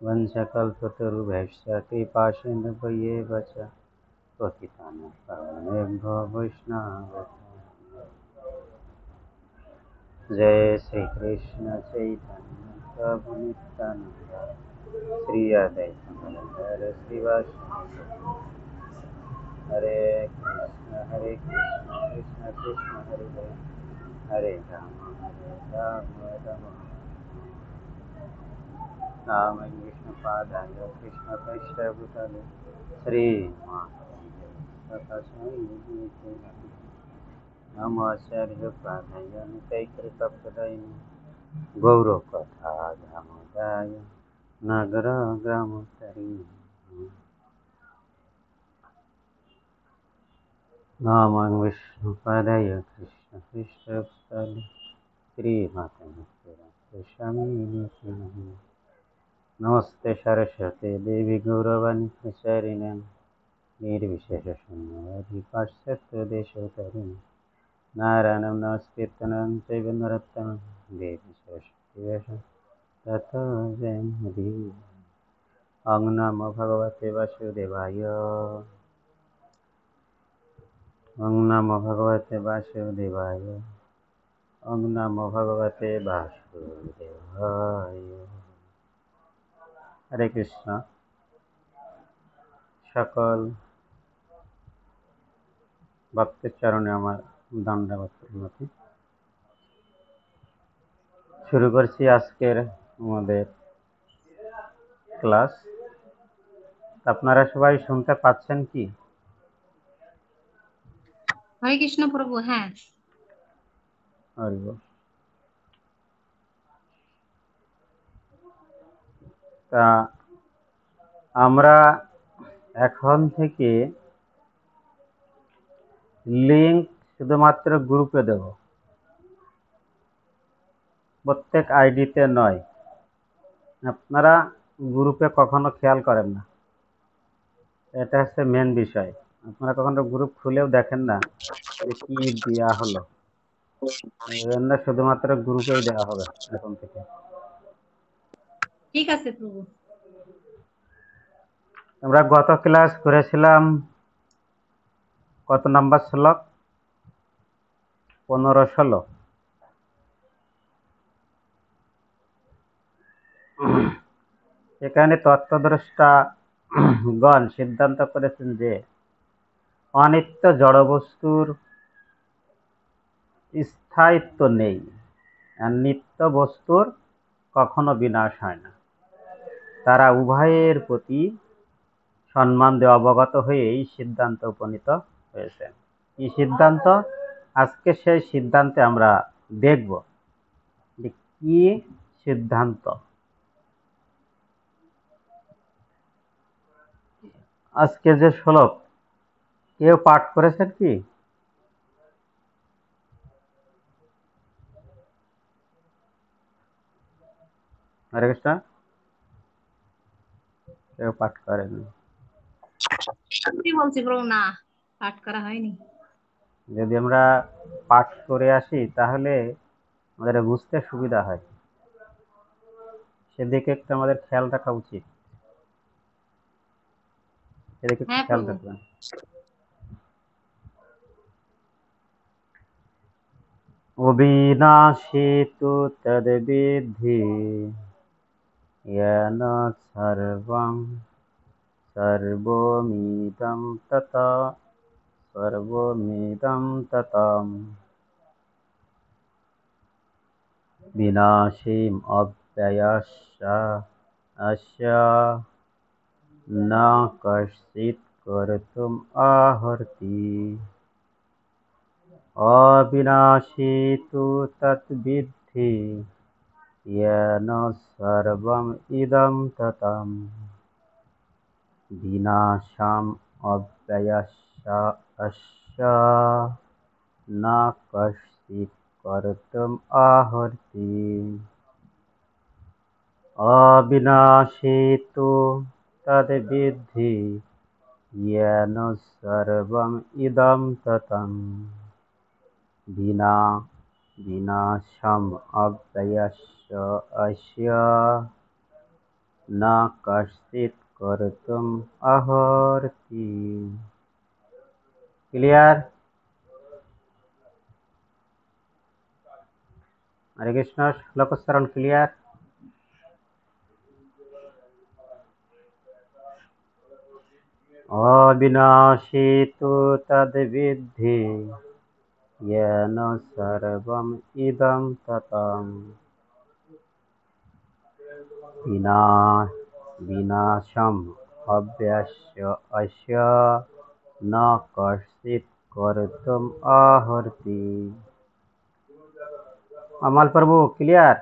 वंशकल्पतरुभ्यश्च कृपासिन्धुभ्येव च पतितानां पावनेभ्यो वैष्णवेभ्यो जय श्री कृष्ण चैतन्य प्रभु नित्यानंद श्री अद्वैत गदाधर श्रीवासदि हरे कृष्ण कृष्ण कृष्ण हरे हरे हरे राम राम नाम विष्णुपादाय कृष्णपृष्ठभूतले श्रीमाधवाय नमोऽच्चार्यपादाय नितैकृतपदाय गौरकथा दामोदाय नगरग्रामोत्तरी नामं विष्णुपदाय कृष्णपृष्ठभूतले श्रीमाधवाय नमस्ते सरस्वती देवी गौरवाणी प्रचारिणे निर्विशेषशून्यवादी पाश्चात्यदेशोत्तरिणे नारायणं नमस्कृत्य नरं चैव नरोत्तमं देवीं सरस्वतीं व्यासं ततो जयमुदीरये। ओं नमो भगवते वासुदेवाय। ओं नमो भगवते वासुदेवाय। ओं नमो भगवते वासुदेवाय। हरे कृष्ण। সকল ভক্তের চরণে আমার দণ্ডবত প্রণতি। শুরু করছি আজকের আমাদের ক্লাস। আপনারা সবাই শুনতে পাচ্ছেন কি? হরে কৃষ্ণ প্রভু। হ্যাঁ, তা আমরা এখন থেকে লিংক শুধুমাত্র গ্রুপে দেব, প্রত্যেক আইডিতে নয়। আপনারা গ্রুপে কখনো খেয়াল করেন না, এটা হচ্ছে মেন বিষয়। আপনারা কখনো গ্রুপ খুলেও দেখেন না যে কি দেওয়া হলো, এই জন্য শুধুমাত্র গ্রুপেই দেওয়া হবে এখন থেকে। ঠিক আছে প্রভু। আমরা গত ক্লাস করেছিলাম কত নাম্বার শ্লোক? 15-16। এখানে তত্ত্বদ্রষ্টা গণ সিদ্ধান্ত করেছেন যে অনিত্য জড়বস্তুর স্থায়িত্ব নেই, আর নিত্য বস্তুর কখনো বিনাশ হয় না। তারা উভয়ের প্রতি সম্মান দিয়ে অবগত হয়ে এই সিদ্ধান্ত উপনীত হয়েছে। এই সিদ্ধান্ত, আজকে সেই সিদ্ধান্তে আমরা দেখব যে কি সিদ্ধান্ত। আজকে যে শ্লোক কেউ পাঠ করেছেন কি? হরে কৃষ্ণ। কেউ পাঠ করেনি? সত্যি বলছি প্রভু, না পাঠ করা হয়নি। যদি আমরা পাঠ করে আসি তাহলে আমাদের বুঝতে সুবিধা হয়, সেদিকে একটু আমাদের খেয়াল রাখা উচিত। সেদিকে একটু খেয়াল রাখবেন। অবিনাশী তু তদ্বিদ্ধি येन सर्वं सर्वमिदं ततम् विनाशीम् अव्ययस्य अस्य न कश्चित् कर्तुम् अर्हति। अविनाशी तु तद्विद्धि येन सर्वम् इदं ततम् विनाशम् अव्ययस्य अस्य न कश्चित् कर्तुम् अर्हति। अविनाशी तु तद्विद्धि येन सर्वम् इदं ततम् विनाशम् अव्ययस्य अस्य न कश्चित् कर्तुम् अर्हति। क्लियर? हरे कृष्ण। श्लोक उच्चारण क्लियर? अविनाशी तु तद्विद्धि येन सर्वम् इदं ततम्। विनाशम् अव्यस्य अस्य न कश्चित् कर्तुम् अर्हति। अमल प्रभु क्लियर?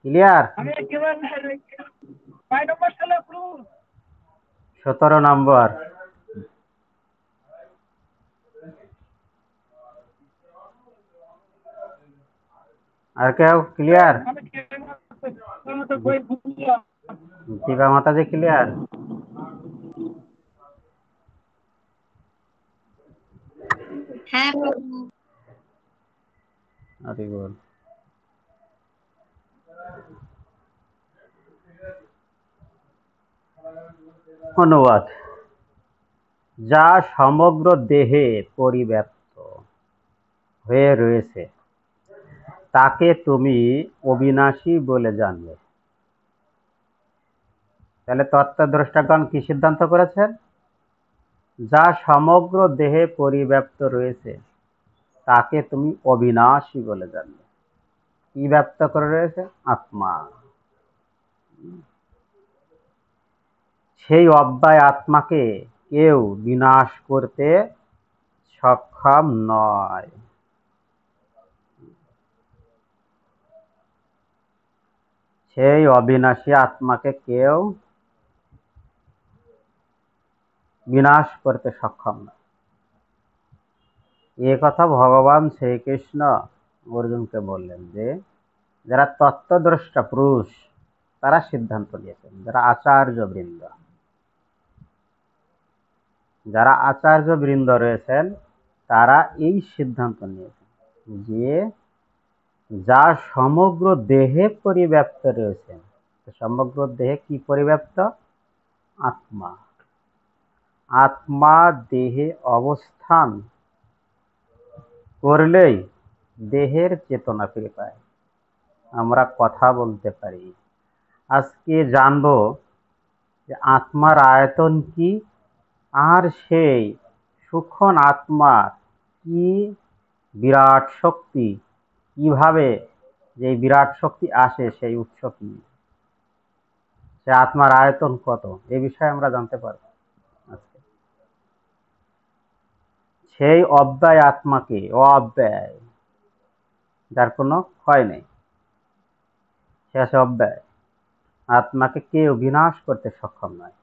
क्लियर? 17 নম্বর। আর কেউ ক্লিয়ার? দিবা মাতাজি ক্লিয়ার? হ্যাঁ প্রভু। আরে বল। অনুবাদ। যা সমগ্র দেহে পরিব্যাপ্ত হয়ে রয়েছে তাকে তুমি অবিনাশী বলে জানবে। তাহলে তত্ত্বদ্রষ্টাগণ কি সিদ্ধান্ত করেছেন? যা সমগ্র দেহে পরিব্যাপ্ত রয়েছে তাকে তুমি অবিনাশী বলে জানবে। কি ব্যক্ত করে রয়েছে? আত্মা। সেই অব্যয় আত্মাকে কেউ বিনাশ করতে সক্ষম নয়। সেই অবিনাশী আত্মাকে কেউ বিনাশ করতে সক্ষম নয়। এ কথা ভগবান শ্রীকৃষ্ণ অর্জুনকে বললেন যে যারা তত্ত্বদ্রষ্টা পুরুষ তারা সিদ্ধান্ত নিয়েছেন, যারা আচার্য বৃন্দ রয়েছেন তারা এই সিদ্ধান্ত নিয়েছেন যে যা সমগ্র দেহে পরিব্যাপ্ত রয়েছে, সমগ্র দেহে কি পরিব্যাপ্ত? আত্মা। আত্মা দেহে অবস্থান করলেই দেহের চেতনা ফিরে পায়, আমরা কথা বলতে পারি। আজকে জানবো যে আত্মার আয়তন কি, আর সেই সূক্ষ্ম আত্মার কি বিরাট শক্তি, কিভাবে যে বিরাট শক্তি আসে, সেই উৎস কি, সে আত্মার আয়তন কত, এই বিষয়ে আমরা জানতে পারব আজকে। সেই অব্যয় আত্মাকে, অব্যয় যার কোনো ক্ষয় নেই, সে আছে অব্যয় আত্মাকে কেউ বিনাশ করতে সক্ষম নয়।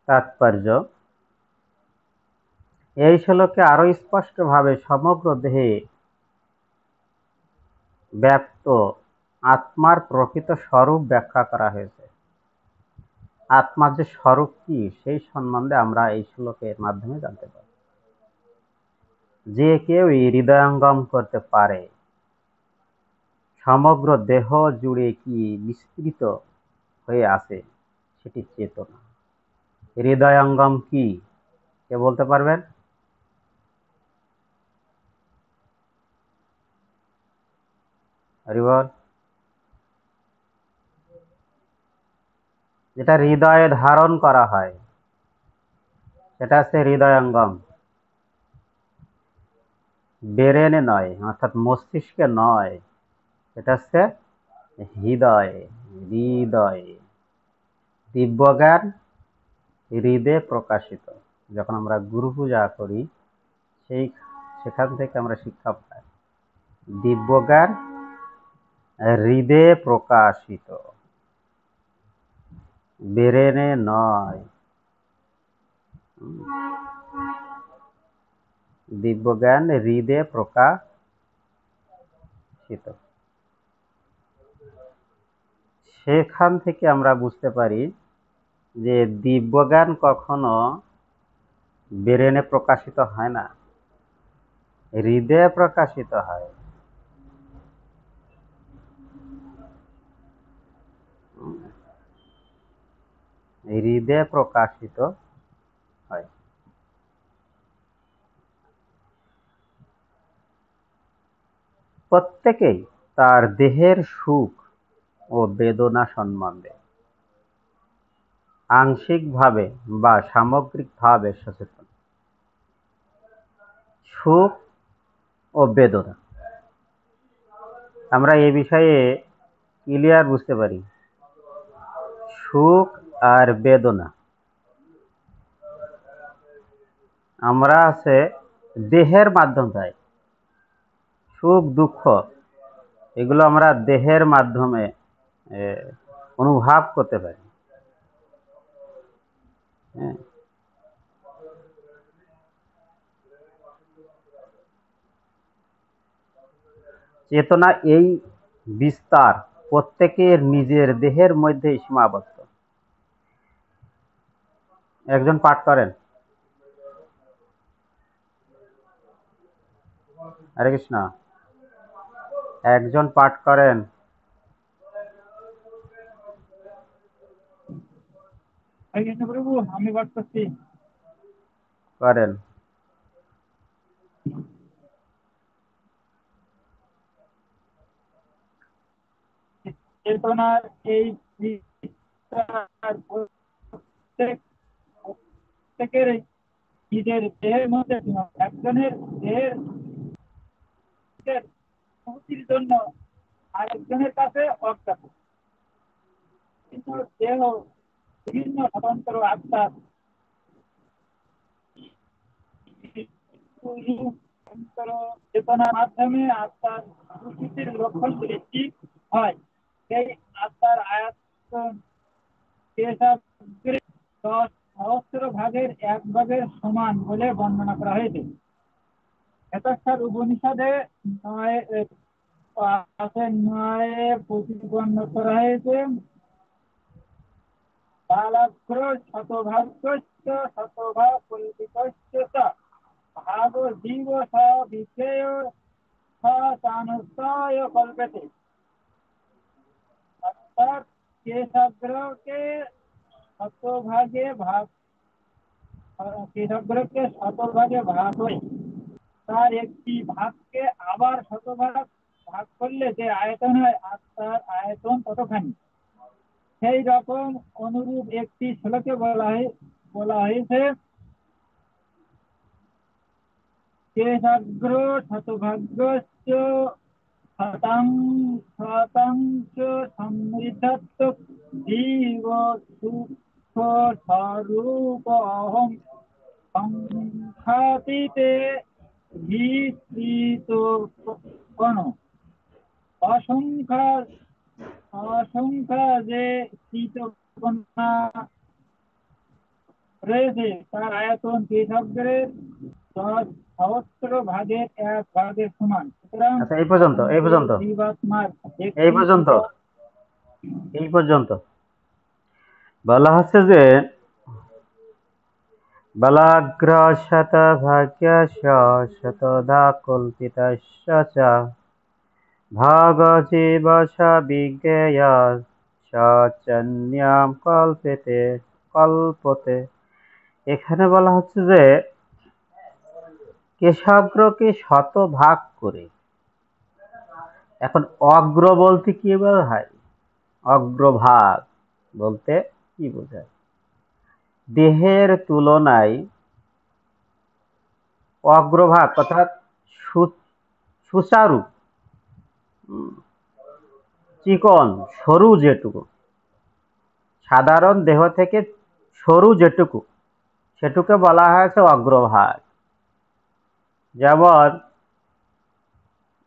তাৎপর্য এই শ্লোকে আরো স্পষ্ট ভাবে সমগ্র দেহে ব্যক্ত আত্মার প্রকৃত স্বরূপ ব্যাখ্যা করা হয়েছে। আত্মার যে স্বরূপ কি সেই সম্বন্ধে আমরা এই শ্লোকের মাধ্যমে জানতে পারি। যে কেউ হৃদয়ঙ্গম করতে পারে সমগ্র দেহ জুড়ে কি বিস্তৃত হয়ে আছে সেটি চেতনা। হৃদয়ঙ্গম কি কে বলতে পারবেন? হরিবল। যেটা হৃদয়ে ধারণ করা হয় সেটা হচ্ছে হৃদয়ঙ্গম। ব্রেনে নয়, অর্থাৎ মস্তিষ্কে নয়, এটা হচ্ছে হৃদয়। হৃদয় দিব্যজ্ঞান হৃদয়ে প্রকাশিত। যখন আমরা গুরু পূজা করি সেখান থেকে আমরা শিক্ষা পাই, দিব্যজ্ঞান হৃদয়ে প্রকাশিত, ব্রেনে নয়। দিব্যজ্ঞান হৃদয়ে প্রকাশিত। সেখান থেকে আমরা বুঝতে পারি যে দিব্যজ্ঞান কখনো ব্রেনে প্রকাশিত হয় না, হৃদয়ে প্রকাশিত হয়। হৃদয়ে প্রকাশিত হয়। প্রত্যেকেই তার দেহের সুখ ও বেদনা সম্বন্ধে আংশিকভাবে বা সামগ্রিকভাবে সচেতন। সুখ ও বেদনা আমরা এই বিষয়ে ক্লিয়ার বুঝতে পারি। সুখ আর বেদনা আমরা আছে দেহের মাধ্যমে, সুখ দুঃখ এগুলো আমরা দেহের মাধ্যমে অনুভব করতে পারি। হ্যাঁ, চেতনা এই বিস্তার প্রত্যেকের নিজের দেহের মধ্যে সীমাবদ্ধ। একজন পাঠ করেন। হরে কৃষ্ণ। একজন পাঠ করেন। প্রভু আমি পাঠ করছি। করেন। চেতনার এই বিস্তার প্রত্যেকের নিজের দেহের মধ্যে একজনের দেহের মুক্তির জন্য আরেকজনের কাছে অজ্ঞাত, কিন্তু দেহ বিভিন্ন স্বতন্ত্র আত্মার চেতনার মাধ্যমে আত্মার প্রকৃতির লক্ষণগুলি ঠিক হয়। সেই আত্মার আয়তন 10 সহস্র ভাগের 1 ভাগের সমান বলে বর্ণনা করা হয়েছে। এতক্ষণ উপনিষদে 9 প্রতিপন্ন করা হয়েছে। বালাগ্র শতভাগ্যশ্চ শতভাগ কল্পিতশ্চ ভাগ জীব বিধেয় চানুষ্ঠায় কল্পতে। অর্থাৎ কেশাগ্রকে শতভাগে ভাগ হয়, তার একটি ভাগকে আবার শতভাগ ভাগ করলে যে আয়তন হয় আত্মার আয়তন ততখানি। সেই রকম অনুরূপ একটি শ্লোকে বলা হয়েছে কেশাগ্র শতভাগ্যশ্চ শতাংশ সমৃদ্ধত্ব জীব সুখ স্বরূপ অহং সংখ্যাতীতে বিস্তৃত অসংখ্য যে চিতকণা রয়েছে তার আয়তন কেশাগ্রের 10 সহস্র ভাগের 1 ভাগের সমান। সুতরাং আচ্ছা, এই পর্যন্ত জীবাত্মার এই পর্যন্ত বলা হচ্ছে যে বলাগ্র শতভাগ্যস্য শতধা কল্পিতস্য চ ভাগ জীব বিজ্ঞেয় সচন্যাম কল্পতে। এখানে বলা হচ্ছে যে কেশাগ্রকে শতভাগ করে। এখন অগ্র বলতে কি বোঝায়? অগ্রভাগ বলতে কি বোঝায়? দেহের তুলনায় অগ্রভাগ অর্থাৎ সুচারু চিকন সরু যেটুকু, সাধারণ দেহ থেকে সরু যেটুকু, সেটুকে বলা হয়েছে অগ্রভাগ। যেমন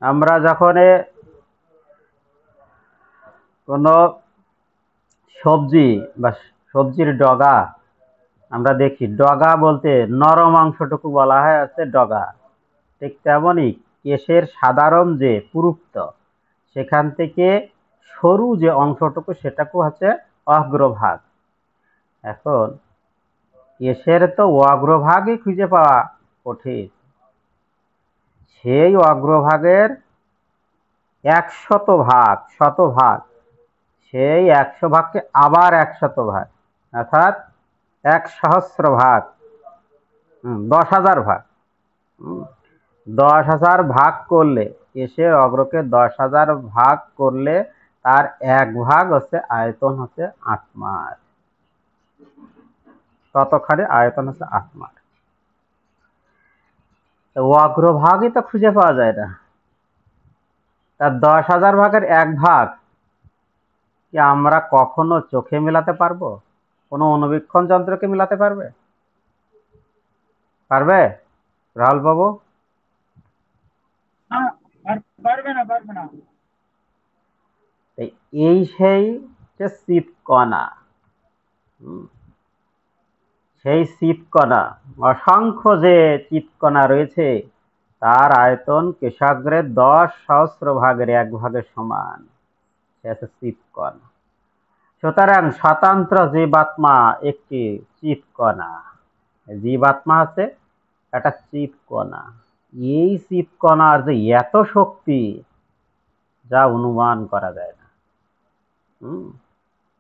আমরা যখন কোনো সবজি বা সবজির ডগা আমরা দেখি, ডগা বলতে নরম অংশটুকু বলা হয় হচ্ছে ডগা। ঠিক তেমনই কেশের সাধারণ যে পুরুত্ব, সেখান থেকে সরু যে অংশটুকু সেটাকে হচ্ছে অগ্রভাগ। এখন কেশের তো অগ্রভাগই খুঁজে পাওয়া কঠিন, সেই অগ্রভাগের 100 ভাগ, শতভাগ, সেই 100 ভাগকে আবার 100 ভাগ, অর্থাৎ 1,000 ভাগ, 10,000 ভাগ। 10,000 ভাগ করলে, কেশের অগ্রকে 10,000 ভাগ করলে তার 1 ভাগ হচ্ছে আয়তন, হচ্ছে 8 মাস। ততখানি আয়তন হচ্ছে 8 মাস। অগ্রভাগই তো খুঁজে পাওয়া যায় না, তার 10,000 ভাগের 1 ভাগ কি আমরা কখনো চোখে মেলাতে পারবো? কোনো অনুবীক্ষণ যন্ত্রকে মেলাতে পারবে? পারবে রাহুল বাবু? না, পারবে না। এই সেই যে চিৎকণা, সেই চিৎকণা, অসংখ্য যে চিৎকণা রয়েছে তার আয়তন কেশাগ্রের 10,000 ভাগের 1 ভাগের সমান। সে হচ্ছে চিৎকণা। সুতরাং স্বতন্ত্র জীবাত্মা একটি চিৎকণা। জীবাত্মা হচ্ছে একটা চিৎকণা। এই চিৎকণার যে এত শক্তি, যা অনুমান করা যায় না,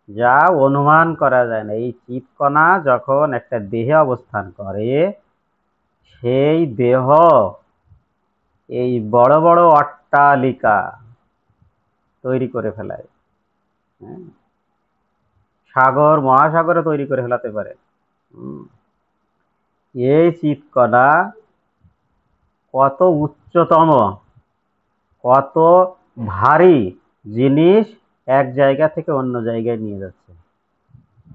যা অনুমান করা যায় না। এই চিৎকণা যখন একটা দেহে অবস্থান করে, সেই দেহ এই বড় বড় অট্টালিকা তৈরি করে ফেলায়। সাগর মহাসাগরে তৈরি করে ফেলাতে পারে। এই চিৎকণা কত উচ্চতম, কত ভারী জিনিস এক জায়গা থেকে অন্য জায়গায় নিয়ে যাচ্ছে,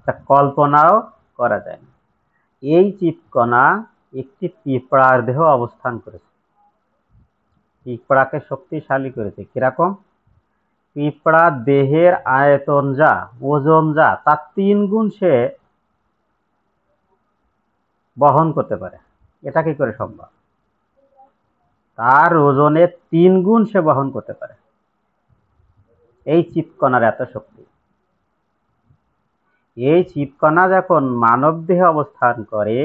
তা কল্পনাও করা যায় না। এই চিৎকণা একটি পিঁপড়ার দেহ অবস্থান করেছে, পিঁপড়াকে শক্তিশালী করেছে। কিরকম? পিঁপড়া দেহের আয়তন যা, ওজন যা, তার 3 গুণ সে বহন করতে পারে। এটা কি করে সম্ভব? তার ওজনের 3 গুণ সে বহন করতে পারে। এই চিৎকণার এত শক্তি। এই চিৎকণা যখন মানব দেহে অবস্থান করে,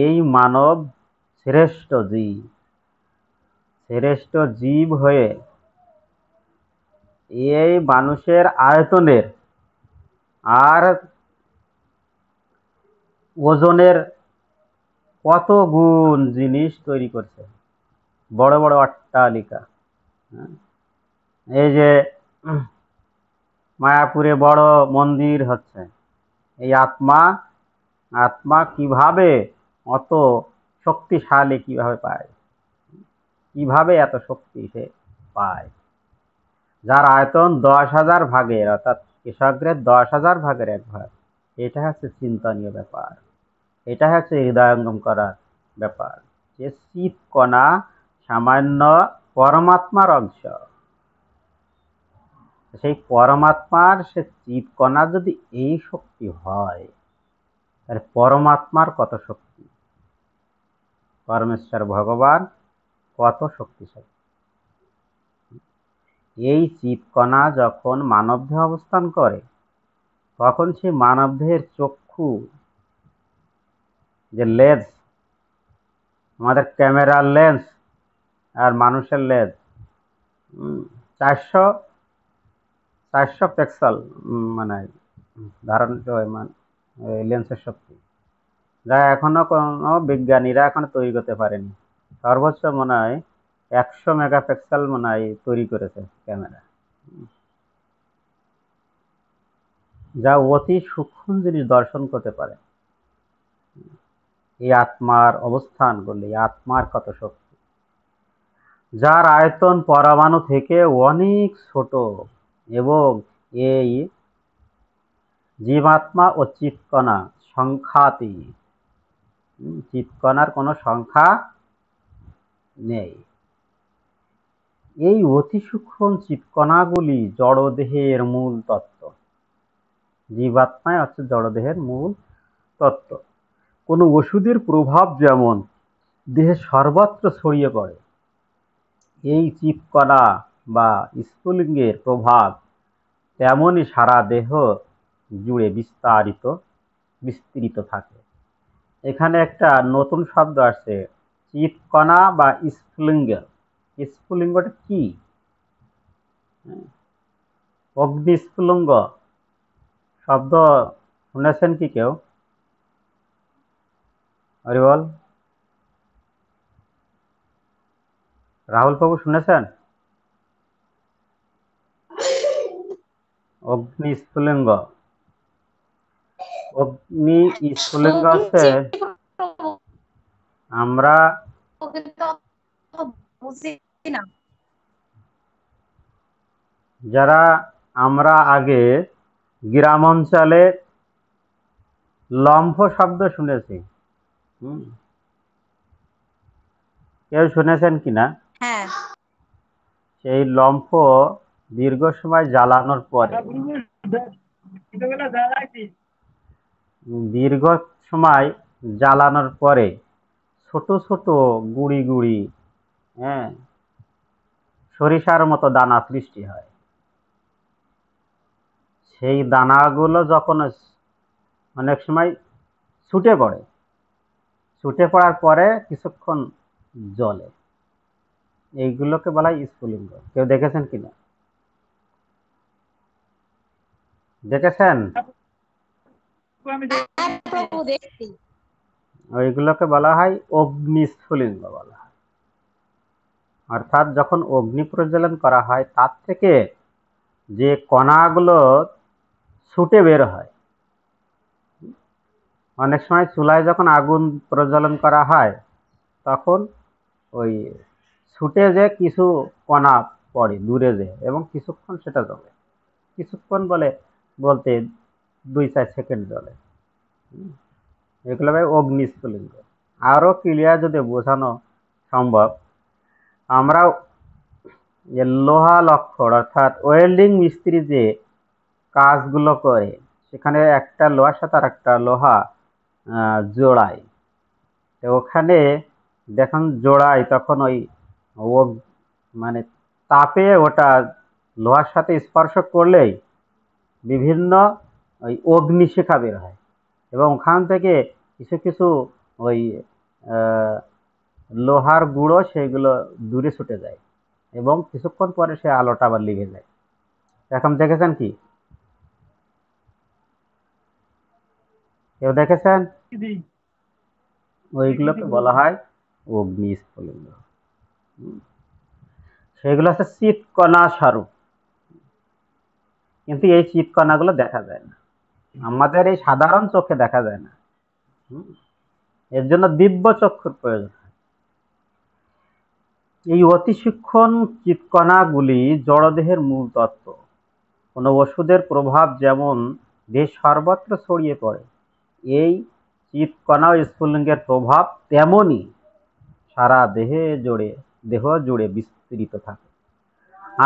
এই মানব শ্রেষ্ঠ জীব হয়ে এই মানুষের আয়তনের আর ওজনের কত গুণ জিনিস তৈরি করছে, বড় বড় অট্টালিকা। এই যে মায়াপুরে বড় মন্দির হচ্ছে, এই আত্মা কিভাবে অত শক্তিশালী কিভাবে পায়, কিভাবে এত শক্তি সে পায়? যার আয়তন 10,000 ভাগের, অর্থাৎ কেশাগ্রের 10,000 ভাগের 1 ভাগ। এটা হচ্ছে চিন্তনীয় ব্যাপার, এটা হচ্ছে হৃদয়ঙ্গম করার ব্যাপার, যে চিৎকণা সামান্য পরমাত্মার অংশ। সেই পরমাত্মার সে চিৎকণা যদি এই শক্তি হয়, তাহলে পরমাত্মার কত শক্তি, পরমেশ্বর ভগবান কত শক্তিশালী। এই চিৎকণা যখন মানবদেহে অবস্থান করে, তখন সে মানবদেহের চক্ষু, যে লেন্স, আমাদের ক্যামেরার লেন্স আর মানুষের লেন্স, 400 পিক্সেল মানে ধারণ লেন্সের শক্তি, যা এখনো কোনো বিজ্ঞানীরা এখনো তৈরি করতে পারেনি। সর্বোচ্চ মনে হয় 100 মেগাপিক্সেল মনে হয় তৈরি করেছে ক্যামেরা, যা অতি সূক্ষ্ম জিনিস দর্শন করতে পারে। এই আত্মার অবস্থান করলে, এই আত্মার কত শক্তি, যার আয়তন পরমাণু থেকে অনেক ছোট, এবং এই জীবাত্মা ও চিৎকণা সংখ্যাতীত। চিৎকণার কোনো সংখ্যা নেই। এই অতি সূক্ষ্ম চিৎকণাগুলি জড়দেহের মূল তত্ত্ব। জীবাত্মায় হচ্ছে জড়দেহের মূল তত্ত্ব। কোনো ওষুধের প্রভাব যেমন দেহে সর্বত্র ছড়িয়ে পড়ে, এই চিৎকণা বা স্ফুলিঙ্গের প্রভাব তেমনই সারা দেহ জুড়ে বিস্তৃত থাকে। এখানে একটা নতুন শব্দ আসছে, চিৎকণা বা স্ফুলিঙ্গ। স্ফুলিঙ্গটা কি? অগ্নিস্ফুলিঙ্গ শব্দ শুনেছেন কি কেউ? হরিবল, রাহুল বাবু শুনেছেন? অগ্নিস্ফুলিঙ্গ, অগ্নি স্ফুলিঙ্গ হচ্ছে শুনছি প্রভু, আমরা কিন্তু অত বুঝি না। যারা আমরা আগে গ্রাম অঞ্চলে লম্ফ শব্দ শুনেছি। কেউ শুনেছেন কিনা? হ্যাঁ, সেই লম্ফ দীর্ঘ সময় জ্বালানোর পরে, ছোটবেলা জ্বালাইছি। দীর্ঘ সময় জ্বালানোর পরে ছোট ছোট গুড়ি গুড়ি, হ্যাঁ, সরিষার মতো দানা সৃষ্টি হয়। সেই দানাগুলো যখন অনেক সময় ছুটে পড়ে, ছুটে পড়ার পরে কিছুক্ষণ জ্বলে, এইগুলোকে বলা হয় স্ফুলিঙ্গ। কেউ দেখেছেন কিনা? দেখেছেন? আমি হ্যাঁ প্রভু দেখছি। ওইগুলোকে বলা হয় অগ্নিস্ফুলিঙ্গ বলা হয়। অর্থাৎ যখন অগ্নি প্রজ্বলন করা হয় তার থেকে যে কণাগুলো ছুটে বের হয়, অনেক সময় চুলায় যখন আগুন প্রজ্বলন করা হয় তখন ওই ছুটে যে কিছু কণা পড়ে দূরে যে, এবং কিছুক্ষণ সেটা জ্বলে। কিছুক্ষণ বলতে 2-4 সেকেন্ড জ্বলে। এগুলো অগ্নিস্ফুলিঙ্গ। আরো ক্লিয়ার যদি বোঝানো সম্ভব, আমরা লোহা লক্কড় অর্থাৎ ওয়েল্ডিং মিস্ত্রি যে কাজগুলো করে, সেখানে একটা লোহার সাথে আর একটা লোহা জোড়ায়, তো ওখানে যখন জোড়ায় তখন ওই মানে তাপে ওটা লোহার সাথে স্পর্শ করলেই বিভিন্ন ওই অগ্নিশিখা বের হয়, এবং ওখান থেকে কিছু কিছু ওই লোহার গুঁড়ো সেগুলো দূরে ছুটে যায়, এবং কিছুক্ষণ পরে সে আলোটা আবার লিভে যায়। এখন দেখেছেন কি? কেউ দেখেছেন? ওইগুলোকে বলা হয় অগ্নিস্ফুলিঙ্গ। সেগুলো হচ্ছে চিৎকণা স্বরূপ, কিন্তু এই চিৎকণাগুলো দেখা যায় না, আমাদের এই সাধারণ চোখে দেখা যায় না। এর জন্য দিব্য চক্ষুর প্রয়োজন। এই অতি সূক্ষ্ম চিৎকণাগুলি জড়দেহের মূল তত্ত্ব। কোনো ওষুধের প্রভাব যেমন দেহ সর্বত্র ছড়িয়ে পড়ে, এই চিৎকণা ও স্ফুলিঙ্গের প্রভাব তেমনই সারা দেহ জুড়ে বিস্তৃত থাকে।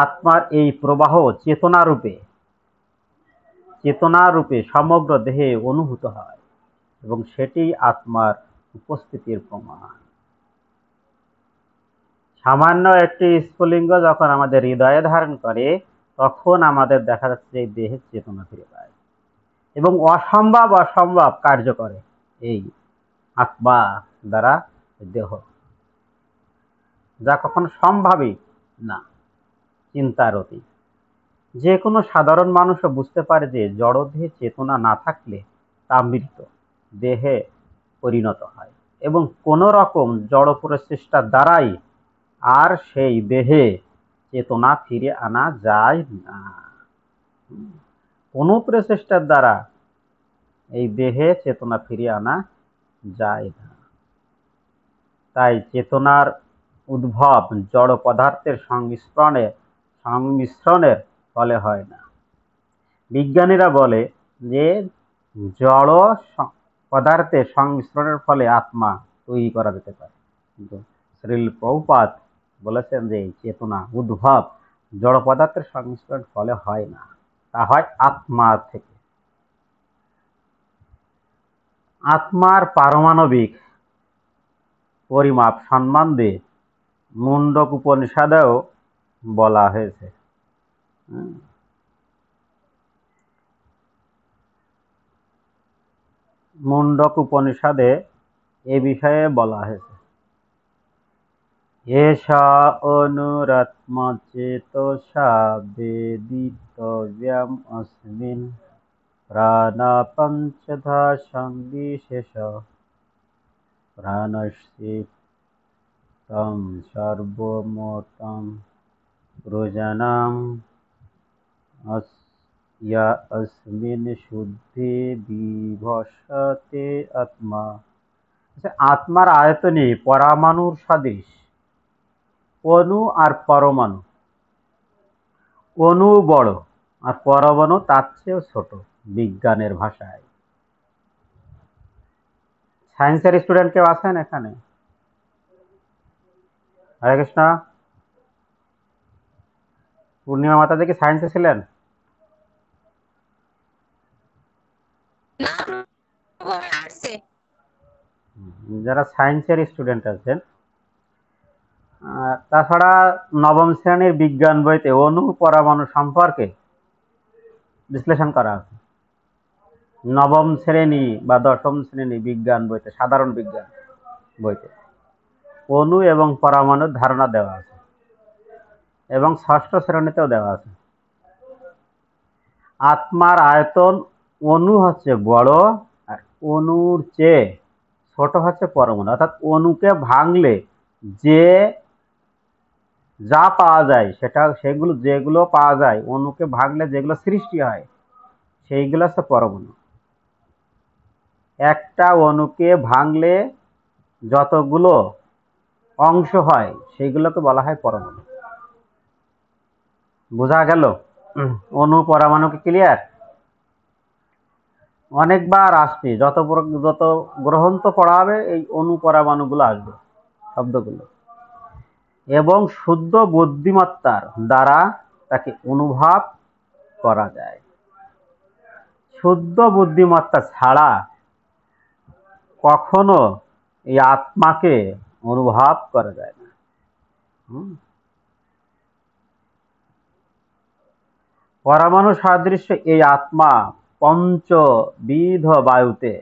আত্মার এই প্রবাহ চেতনারূপে সমগ্র দেহে অনুভূত হয়, এবং সেটি আত্মার উপস্থিতির প্রমাণ। সামান্য একটি স্ফুলিঙ্গ যখন আমাদের হৃদয়ে ধারণ করে, তখন আমাদের দেখা যাচ্ছে এই দেহের চেতনা ফিরে পায়, এবং অসম্ভব কার্য করে এই আত্মা দ্বারা দেহ, যা কখনো সম্ভবই না, চিন্তার অতীত। যে কোনো সাধারণ মানুষও বুঝতে পারে যে জড়দেহে চেতনা না থাকলে তা মৃত দেহে পরিণত হয়, এবং কোন রকম জড় প্রচেষ্টার দ্বারাই আর সেই দেহে চেতনা ফিরে আনা যায় না। কোন প্রচেষ্টার দ্বারা এই দেহে চেতনা ফিরিয়ে আনা যায় না। তাই চেতনার উদ্ভব জড় পদার্থের সংমিশ্রণের ফলে হয় না। বিজ্ঞানীরা বলে যে জড় পদার্থের সংমিশ্রণের ফলে আত্মা তৈরি করা যেতে পারে, কিন্তু শ্রীল প্রভুপাদ বলেছেন যে চেতনা উদ্ভব জড় পদার্থের সংমিশ্রণের ফলে হয় না, তা হয় আত্মা থেকে। আত্মার পারমাণবিক পরিমাপ সম্বন্ধে মুন্ডক উপনিষদেও বলা হয়েছে। মুন্ডক উপনিষদে এ বিষয়ে বলা হয়েছে। এষা অনুরাত্মচেতসা বেদিতব্যম অস্মিন প্রাণপঞ্চধা সংবিশেষ প্রাণস্যে তম সর্বমতম প্রজনম ইয়া অস্মিন শুদ্ধে বিভসতে আত্মা। আচ্ছা, আত্মার আয়তনে পরমাণুর সদৃশ। অণু আর পরমাণু, অণু বড় আর পরমাণু তার চেয়েও ছোট বিজ্ঞানের ভাষায়। সায়েন্সের স্টুডেন্ট কেউ আছেন এখানে? হরে কৃষ্ণ। পূর্ণিমা মাতা কি সায়েন্সে ছিলেন? যারা সায়েন্সের স্টুডেন্ট আছেন, তাছাড়া নবম শ্রেণীর বিজ্ঞান বইতে অণু পরমাণু সম্পর্কে বিশ্লেষণ করা আছে। নবম শ্রেণী বা দশম শ্রেণী বিজ্ঞান বইতে, সাধারণ বিজ্ঞান বইতে অণু এবং পরমাণুর ধারণা দেওয়া আছে, এবং ষষ্ঠ শ্রেণীতেও দেওয়া আছে। আত্মার আয়তন অণু হচ্ছে বড়, আর অণুর চেয়ে ছোট হচ্ছে পরমাণু। অর্থাৎ অণুকে ভাঙলে যে যা পাওয়া যায় যেগুলো পাওয়া যায়, অণুকে ভাঙলে যেগুলো সৃষ্টি হয় সেইগুলো হচ্ছে পরমাণু। একটা অণুকে ভাঙলে যতগুলো অংশ হয় সেইগুলোকে বলা হয় পরমাণু। বোঝা গেল? অণু পরমাণুকে ক্লিয়ার? অনেকবার আসছে, যত গ্রন্থ পড়া হবে এই অণু পরমাণুগুলো আসবে, শব্দগুলো, এবং শুদ্ধ বুদ্ধিমত্তার দ্বারা তাকে অনুভব করা যায়। শুদ্ধ বুদ্ধিমত্তা ছাড়া কখনো এই আত্মাকে অনুভব করা যায় না। পরমাণু সাদৃশ্য এই আত্মা পঞ্চবিধ বায়ুতে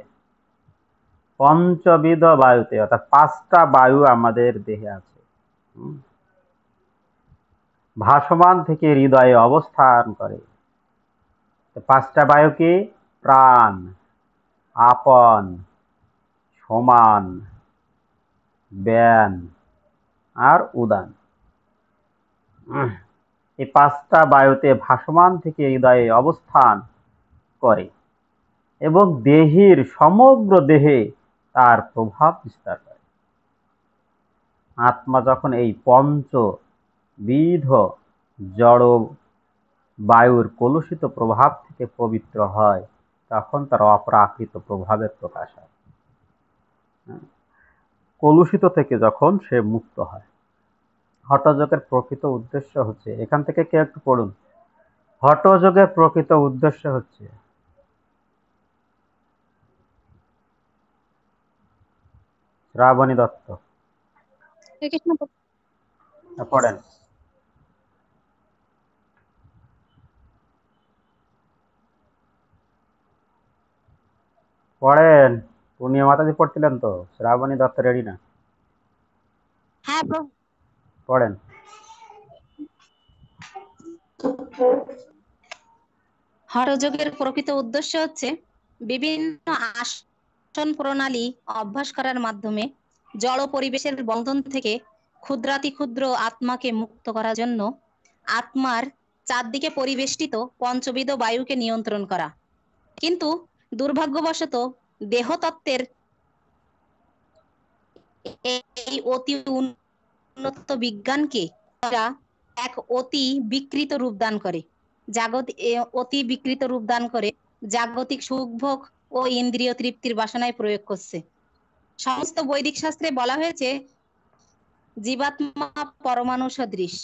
অর্থাৎ 5টা বায়ু আমাদের দেহে আছে। ভাসমান থেকে হৃদয়ে অবস্থান করে। 5টা বায়ু কি? প্রাণ, আপন, সমান, ব্যান আর উদান। এই 5টা বায়ুতে ভাসমান থেকে হৃদয়ে অবস্থান করে এবং দেহের সমগ্র দেহে তার প্রভাব বিস্তার করে। আত্মা যখন এই পঞ্চবিধ জড় বায়ুর কলুষিত প্রভাব থেকে পবিত্র হয়, তখন তার অপ্রাকৃত প্রভাবের প্রকাশ হয়। কলুষিত থেকে যখন সে মুক্ত হয়। হঠযোগের প্রকৃত উদ্দেশ্য হচ্ছে, এখান থেকে কেউ একটু পড়ুন। হঠযোগের প্রকৃত উদ্দেশ্য হচ্ছে, শ্রাবণী দত্ত পড়েন। পড়েন। পূর্ণিমা মাতাজি পড়ছিলেন তো, শ্রাবণী দত্ত রেডি না? হ্যাঁ পড়েন। হঠযোগের প্রকৃত উদ্দেশ্য হচ্ছে বিভিন্ন আসন প্রণালী অভ্যাস করার মাধ্যমে জড় পরিবেশের বন্ধন থেকে ক্ষুদ্রাতি ক্ষুদ্র আত্মাকে মুক্ত করার জন্য আত্মার চারদিকে পরিবেষ্টিত পঞ্চবিধ বায়ুকে নিয়ন্ত্রণ করা। কিন্তু দুর্ভাগ্যবশত দেহতত্ত্বের এই অতি উন্নত বিজ্ঞানকে তারা এক অতি বিকৃত রূপ দান করে, জাগতিক সুখভোগ ও ইন্দ্রিয় তৃপ্তির বাসনায় প্রয়োগ করছে। সমস্ত বৈদিক শাস্ত্রে বলা হয়েছে জীবাত্মা পরমাণু সদৃশ।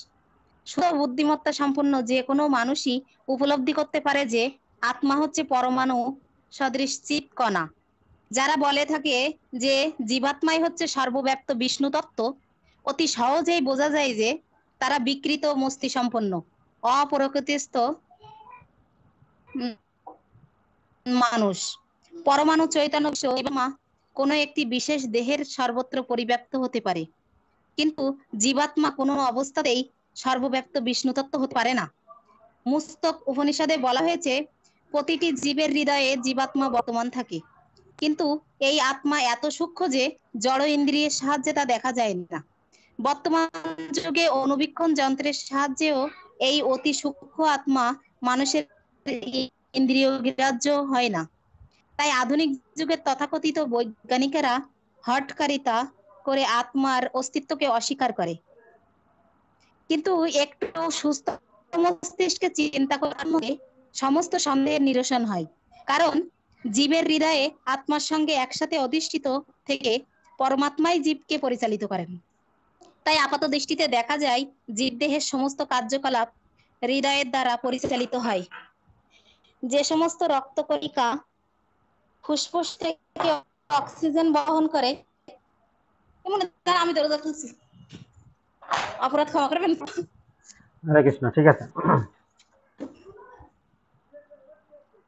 শুধু বুদ্ধিমত্তা সম্পন্ন যে কোনো মানুষই উপলব্ধি করতে পারে যে আত্মা হচ্ছে পরমাণু সদৃশ চিৎ কণা। যারা বলে থাকে যে জীবাত্মাই হচ্ছে সর্বব্যাপ্ত বিষ্ণু তত্ত্ব, অতি সহজেই বোঝা যায় যে তারা বিকৃত মস্তি সম্পন্ন, অপ্রকৃতিস্থ মানুষ। পরমাণু চৈতন্য কোনো একটি বিশেষ দেহের সর্বত্র পরিব্যাপ্ত হতে পারে, কিন্তু জীবাত্মা কোনো অবস্থাতেই সর্বব্যাপ্ত বিষ্ণু তত্ত্ব হতে পারে না। মুস্তক উপনিষদে বলা হয়েছে প্রতিটি জীবের হৃদয়ে জীবাত্মা বর্তমান থাকে, কিন্তু এই আত্মা এত সূক্ষ্ম যে জড় ইন্দ্রিয়ের সাহায্যে তা দেখা যায় না। বর্তমান যুগে অণুবীক্ষণ যন্ত্রের সাহায্যেও এই অতি সূক্ষ্ম আত্মা মানুষের ইন্দ্রিয় গ্রাহ্য হয় না। তাই আধুনিক যুগের তথাকথিত বৈজ্ঞানিকেরা হঠকারিতা করে আত্মার অস্তিত্বকে অস্বীকার করে, কিন্তু একটু সুস্থ মস্তিষ্কে চিন্তা করার মধ্যে সমস্ত সন্দেহের নিরসন হয়। কারণ জীবের হৃদয়ে আত্মার সঙ্গে একসাথে অধিষ্ঠিত থেকে পরমাত্মাই জীবকে পরিচালিত করেন। তাই আপাত দৃষ্টিতে দেখা যায় জীবদেহের সমস্ত কার্যকলাপ হৃদয়ের দ্বারা পরিচালিত হয়। যে সমস্ত রক্তকণিকা ফুসফুস থেকে অক্সিজেন বহন করে, আমি দরজা খুলছি, অপরাধ ক্ষমা করবেন। হরে কৃষ্ণ। ঠিক আছে।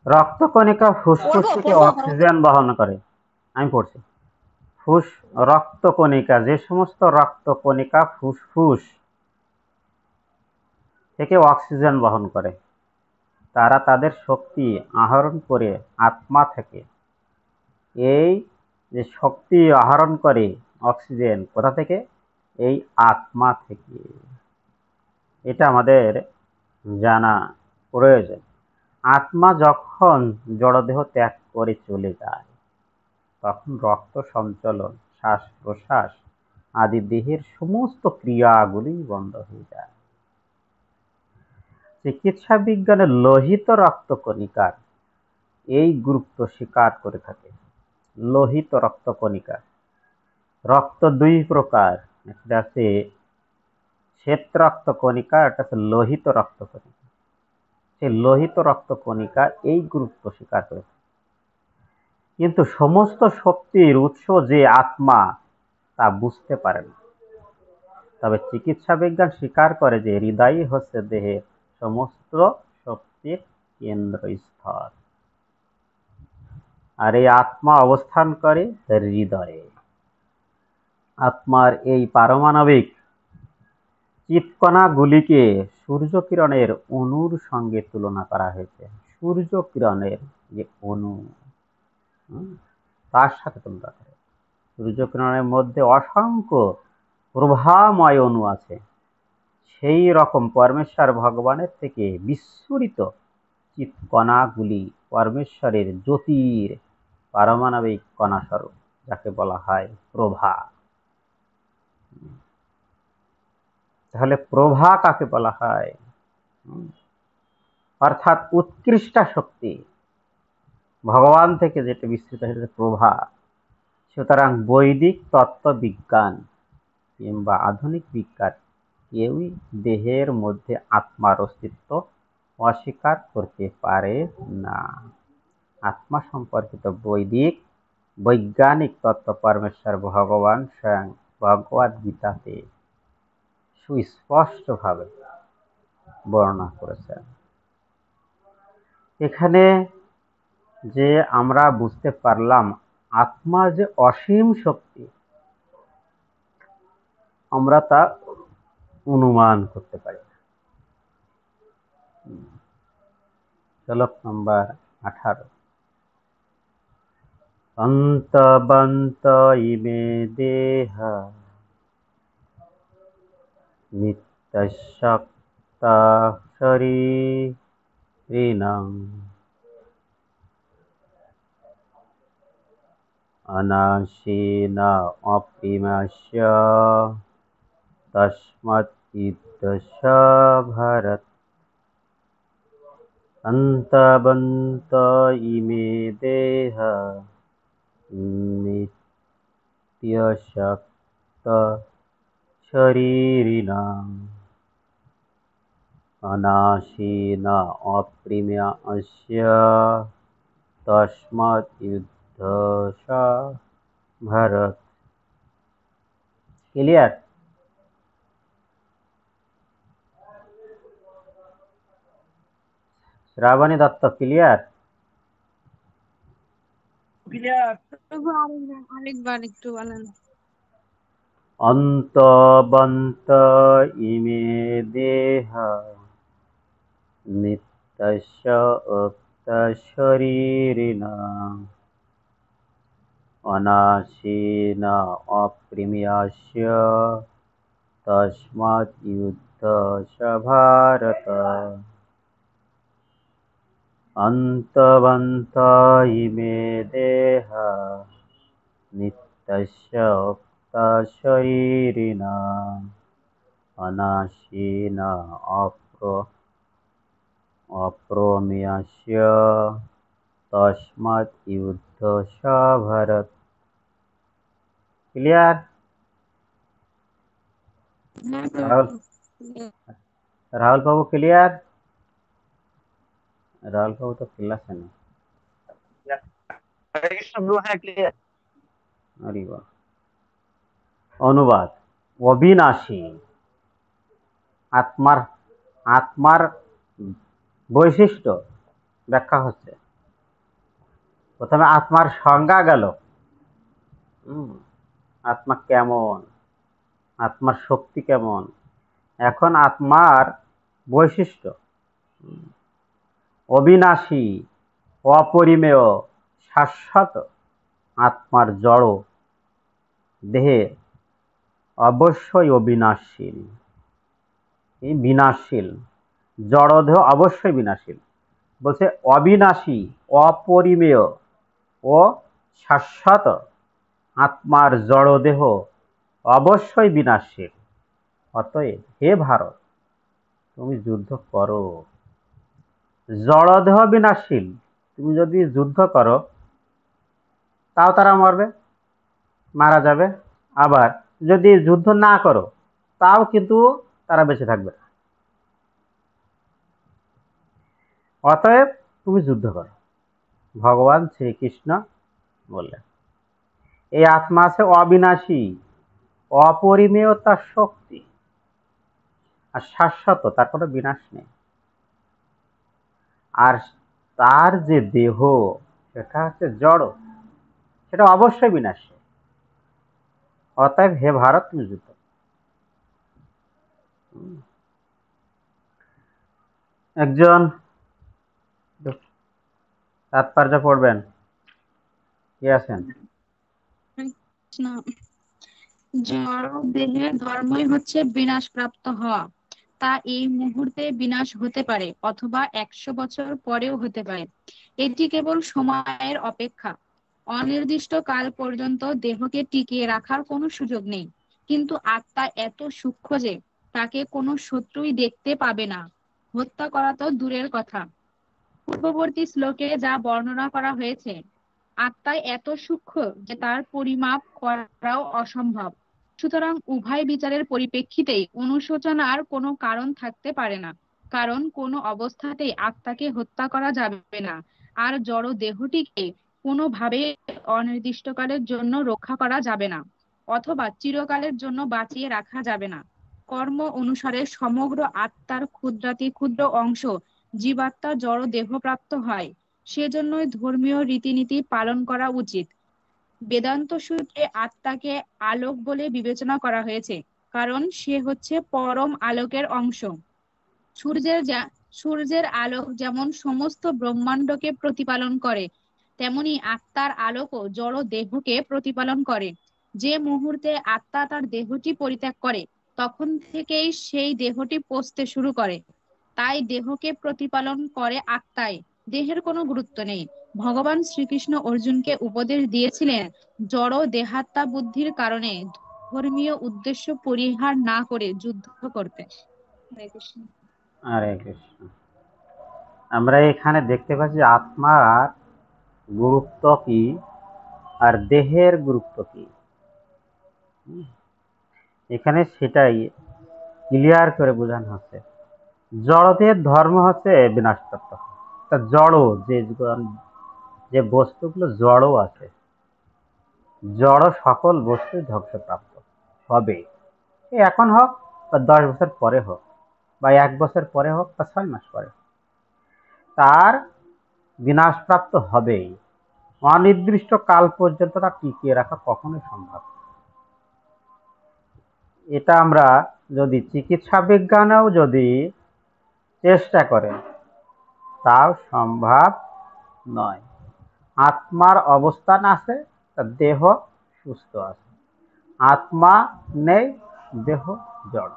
রক্তকণিকা ফুসফুস থেকে অক্সিজেন বহন করে। আমি পড়ছি। রক্তকণিকা, যে সমস্ত রক্তকণিকা ফুসফুস থেকে অক্সিজেন বহন করে, তারা তাদের শক্তি আহরণ করে আত্মা থেকে। এই যে শক্তি আহরণ করে অক্সিজেন কোথা থেকে? এই আত্মা থেকে। এটা আমাদের জানা প্রয়োজন। আত্মা যখন জড়দেহ ত্যাগ করে চলে যায়, তখন রক্ত সঞ্চালন, শ্বাস প্রশ্বাস আদি দেহের সমস্ত ক্রিয়াগুলি বন্ধ হয়ে যায়। চিকিৎসা বিজ্ঞানে লোহিত রক্তকণিকার এই গুরুত্ব স্বীকার করে থাকে। লোহিত রক্তকণিকা, রক্ত দুই প্রকার, একটা আছে শ্বেত রক্তকণিকা, একটা আছে লোহিত রক্তকণিকা। সেই লোহিত রক্তকণিকা এই গুরুত্ব স্বীকার করে থাকে। কিন্তু সমস্ত শক্তির উৎস যে আত্মা, তা বুঝতে পারে না। তবে চিকিৎসা বিজ্ঞান স্বীকার করে যে হৃদয়ই হচ্ছে দেহের সমস্ত শক্তির কেন্দ্রস্থল, আর এই আত্মা অবস্থান করে হৃদয়ে। আত্মার এই পারমাণবিক চিৎকণাগুলিকে সূর্যকিরণের অণুর সঙ্গে তুলনা করা হয়েছে। সূর্যকিরণের যে অণু, তার সাথে তুলনা করে। সূর্যকিরণের মধ্যে অসংখ্য প্রভাময় অণু আছে। সেই রকম পরমেশ্বর ভগবানের থেকে বিস্ফোরিত চিৎকণাগুলি পরমেশ্বরের জ্যোতির পারমাণবিক কণাস্বরূপ, যাকে বলা হয় প্রভা। তাহলে প্রভা কাকে বলা হয়? অর্থাৎ উৎকৃষ্ট শক্তি ভগবান থেকে যেটা বিস্তৃত হয়েছে প্রভা। সুতরাং বৈদিক তত্ত্ববিজ্ঞান কিংবা আধুনিক বিজ্ঞান কেউই দেহের মধ্যে আত্মার অস্তিত্ব অস্বীকার করতে পারে না। আত্মা সম্পর্কিত বৈজ্ঞানিক তত্ত্ব পরমেশ্বর ভগবান স্বয়ং ভগবদ গীতাতে সুস্পষ্টভাবে বর্ণনা করেছেন। এখানে যে আমরা বুঝতে পারলাম আত্মা যে অসীম শক্তি, আমরা তা অনুমান করতে পারি। শ্লোক নম্বর 18। অন্তবন্ত ইমে দেহা নিত্যশক্তা শরীরিণাং অনাশীন অপ্রিমাস্য তস্মাৎ ইদ্যশ ভারত। অন্তবন্ত ইমে দেহা নিত্যশক্ত শরীরিণাং অনাশীন অপ্রিমাস্য তস্মাৎ ইদ্যশ Bharata. Clear? Srabani Dutta, clear? Clear. আরেকবার একটু বলেন। অন্তবন্ত ইমে দেহা নিত্যস্য উক্ত শরীরিণা অনাশীন অপ্রিমিয়স্য তস্মাৎ যুদ্ধ স ভারত। অন্তবন্ত ইমে দেহা নিত্যস্য উক্ত শরীরিণা অনাশীন অপ্রমেয়স্য তস্মাৎ যুদ্ধ স ভারত। ক্লিয়ার? রাহুল রাহুল বাবু ক্লিয়ার? রাহুল বাবু তো ক্লাসে নেই। আরে বাহ। অনুবাদ: অবিনাশী আত্মার আত্মার বৈশিষ্ট্য ব্যাখ্যা হচ্ছে। প্রথমে আত্মার সংজ্ঞা গেল, আত্মা কেমন, আত্মার শক্তি কেমন। এখন আত্মার বৈশিষ্ট্য: অবিনাশী, অপরিমেয়, শাশ্বত। আত্মার জড় দেহে অবশ্যই অবিনাশীল, বিনাশশীল। জড় দেহ অবশ্যই বিনাশীল। বলছে অবিনাশী, অপরিমেয় ও শাশ্বত আত্মার জড় দেহ অবশ্যই বিনাশশীল। অতএব হে ভারত, তুমি যুদ্ধ করো। জড় দেহ বিনাশশীল, তুমি যদি যুদ্ধ করো তাও তারা মরবে, মারা যাবে। আবার যদি যুদ্ধ না করো তাও কিন্তু তারা বেঁচে থাকবে। অতএব তুমি যুদ্ধ করো, ভগবান শ্রীকৃষ্ণ বললেন। এই আত্মা আছে অবিনাশী, অপরিমেয় তার শক্তি, আর শাশ্বত, তার কোনো বিনাশ নেই। আর তার যে দেহ সেটা হচ্ছে জড়, সেটা অবশ্যই বিনাশী। অতএব হে ভারত, তুমি যুদ্ধ। একজন তাৎপর্য পড়বেন, কে আছেন? জড় দেহের ধর্মই হচ্ছে বিনাশ প্রাপ্ত হওয়া। তা এই মুহূর্তে বিনাশ হতে পারে অথবা 100 বছর পরেও হতে পারে। এটি কেবল সময়ের অপেক্ষা। অনির্দিষ্ট কাল পর্যন্ত দেহকে টিকিয়ে রাখার কোনো সুযোগ নেই। কিন্তু আত্মা এত সূক্ষ্ম যে তাকে কোনো শত্রুই দেখতে পাবে না, হত্যা করা তো দূরের কথা। পূর্ববর্তী শ্লোকে যা বর্ণনা করা হয়েছে, আত্মা এত সূক্ষ্ম যে তার পরিমাপ করাও অসম্ভব। সুতরাং উভয় বিচারের পরিপ্রেক্ষিতেই অনুশোচনার কোনো কারণ থাকতে পারে না। কারণ কোনো অবস্থাতেই আত্মাকে হত্যা করা যাবে না, আর জড় দেহটিকে কোনোভাবে অনির্দিষ্টকালের জন্য রক্ষা করা যাবে না, অথবা চিরকালের জন্য বাঁচিয়ে রাখা যাবে না। কর্ম অনুসারে সমগ্র আত্মার ক্ষুদ্রাতি ক্ষুদ্র অংশ জীবাত্মা জড় দেহপ্রাপ্ত হয়। সেজন্যই ধর্মীয় রীতিনীতি পালন করা উচিত। বেদান্ত সূত্রে আত্মাকে আলোক বলে বিবেচনা করা হয়েছে, কারণ সে হচ্ছে পরম আলোকের অংশ। সূর্যের আলোক যেমন সমস্ত ব্রহ্মাণ্ডকে প্রতিপালন করে, তেমনি আত্মার আলোকও জড় দেহকে প্রতিপালন করে। যে মুহূর্তে আত্মা তার দেহটি পরিত্যাগ করে, তখন থেকেই সেই দেহটি পচতে শুরু করে। তাই দেহকে প্রতিপালন করে আত্মাই, দেহের কোনো গুরুত্ব নেই। ভগবান শ্রীকৃষ্ণ অর্জুনকে উপদেশ দিয়েছিলেন জড় দেহাত্মা বুদ্ধির কারণে ধর্মীয় উদ্দেশ্য পরিহার না করে যুদ্ধ করতে। হরে কৃষ্ণ। হরে কৃষ্ণ। আমরা এখানে দেখতে পাচ্ছি আত্মার গুরুত্ব কি আর দেহের গুরুত্ব কি। এখানে সেটাই ক্লিয়ার করে বোঝানো হচ্ছে। জড়দের ধর্ম হচ্ছে বিনাশপ্রাপ্ত। তা জড় যে বস্তুগুলো জড় আছে, জড় সকল বস্তু ধ্বংসপ্রাপ্ত হবে। এখন হোক বা 10 বছর পরে হোক, বা 1 বছর পরে হোক, বা 6 মাস পরে, তার বিনাশপ্রাপ্ত হবেই। অনির্দিষ্ট কাল পর্যন্ত তা টিকিয়ে রাখা কখনোই সম্ভব। এটা আমরা যদি চিকিৎসা বিজ্ঞানেও যদি চেষ্টা করে তাও সম্ভব নয়। আত্মার অবস্থান আছে, তার দেহ সুস্থ আছে। আত্মা নেই, দেহ জড়।